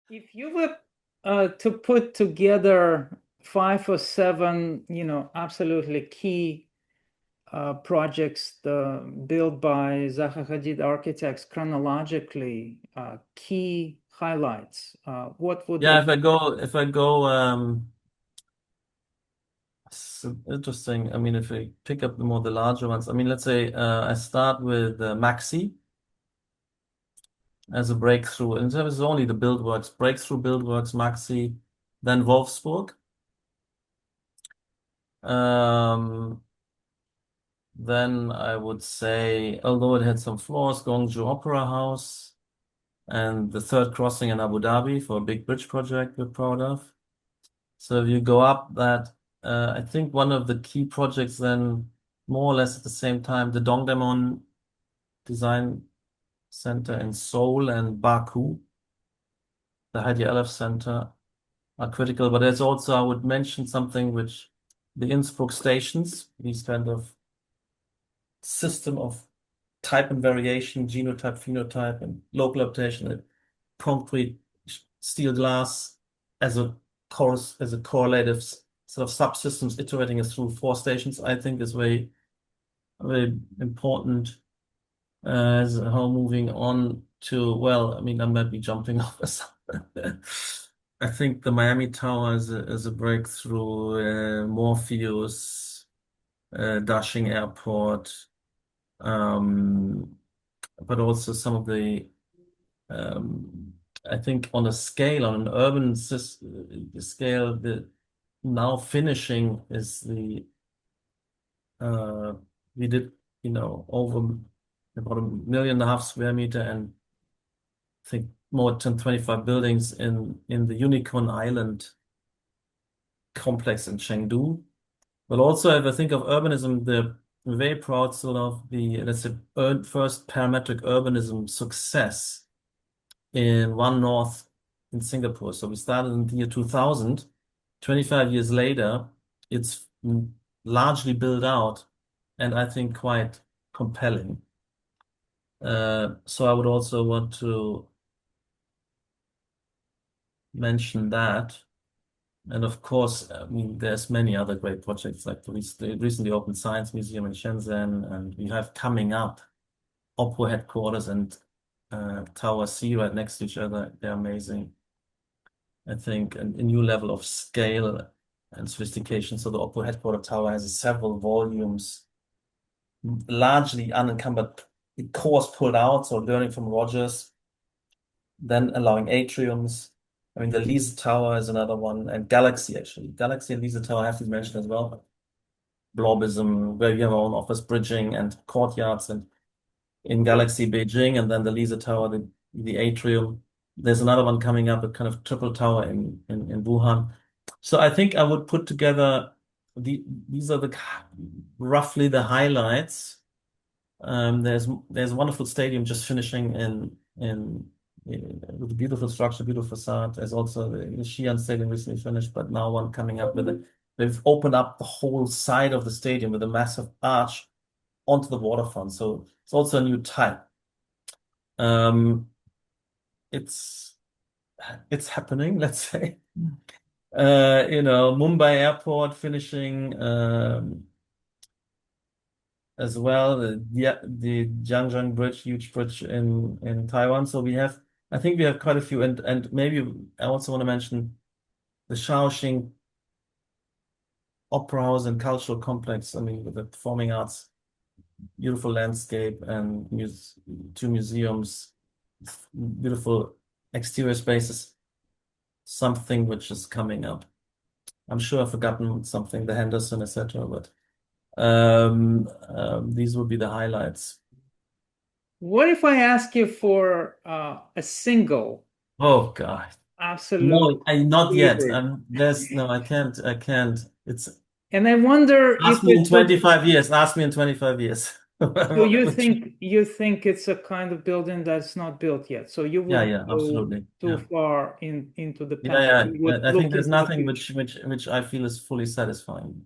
If you were to put together 5 or 7, absolutely key projects built by Zaha Hadid Architects chronologically, key highlights, what would Yeah, they? if I go, it's interesting. I mean, if we pick up the larger ones, I mean, let's say I start with Maxi as a breakthrough. And there is only the Buildworks, breakthrough Buildworks, Maxi, then Wolfsburg. Um, then I would say, although it had some flaws, Gwangju Opera House and the third crossing in Abu Dhabi for a big bridge project we're proud of. So if you go up that, I think one of the key projects then, more or less at the same time, the Dongdaemun Design Center in Seoul and Baku, the Heidi Aleph Center are critical. But there's also, I would mention something which the Innsbruck stations, these kind of system of type and variation, genotype, phenotype, and local adaptation, concrete, steel glass as a correlative sort of subsystems iterating us through 4 stations, I think is very, very important. As how moving on to, well, I mean, I might be jumping over something. I think the Miami Tower is a breakthrough, Morpheus, Dashing Airport, but also some of the I think on a scale, on an urban scale, the now finishing is the we did, over about 1.5 million square meter, and I think more than 25 buildings in the Unicorn Island complex in Chengdu. But also, if I think of urbanism, the very proud sort of the, let's say, first parametric urbanism success in One North in Singapore. So we started in the year 2000. 25 years later, it's largely built out, and I think quite compelling. So I would also want to mention that. And of course, I mean, there's many other great projects like the recently opened Science Museum in Shenzhen, and we have coming up Opera headquarters and Tower C right next to each other. They're amazing. I think a new level of scale and sophistication. So the Opera headquarters tower has several volumes, largely unencumbered, the cores pulled out, so learning from Rogers, then allowing atriums. I mean, the Lise Tower is another one, and Galaxy, actually. Galaxy and Lise Tower have to be mentioned as well. Blobism, where you have our own office bridging and courtyards, and in Galaxy Beijing, and then the Lise Tower, the atrium. There's another one coming up, a kind of triple tower in Wuhan. So I think I would put together these are roughly the highlights. There's a wonderful stadium just finishing with a beautiful structure, beautiful facade. There's also the Xi'an Stadium recently finished, but now one coming up with it. They've opened up the whole side of the stadium with a massive arch onto the waterfront. So it's also a new type. Um, it's it's happening, let's say. Mumbai Airport finishing as well. The Jiangzhou Bridge, huge bridge in Taiwan. So I think we have quite a few, and maybe I also want to mention the Shaoxing Opera House and Cultural Complex. I mean, with the performing arts, beautiful landscape and 2 museums, beautiful exterior spaces. Something which is coming up. I'm sure I've forgotten something, the Henderson, etc. But these would be the highlights. What if I ask you for a single Oh God. absolute No, not yet. favorite? There's no, I can't. I can't. It's And I wonder if ask me in it would. 25 years. Ask me in 25 years. So you Which, think it's a kind of building that's not built yet. So you yeah, wouldn't yeah, go absolutely. too Yeah. far into the Yeah, past. yeah. You would I think look there's into the nothing future. which I feel is fully satisfying.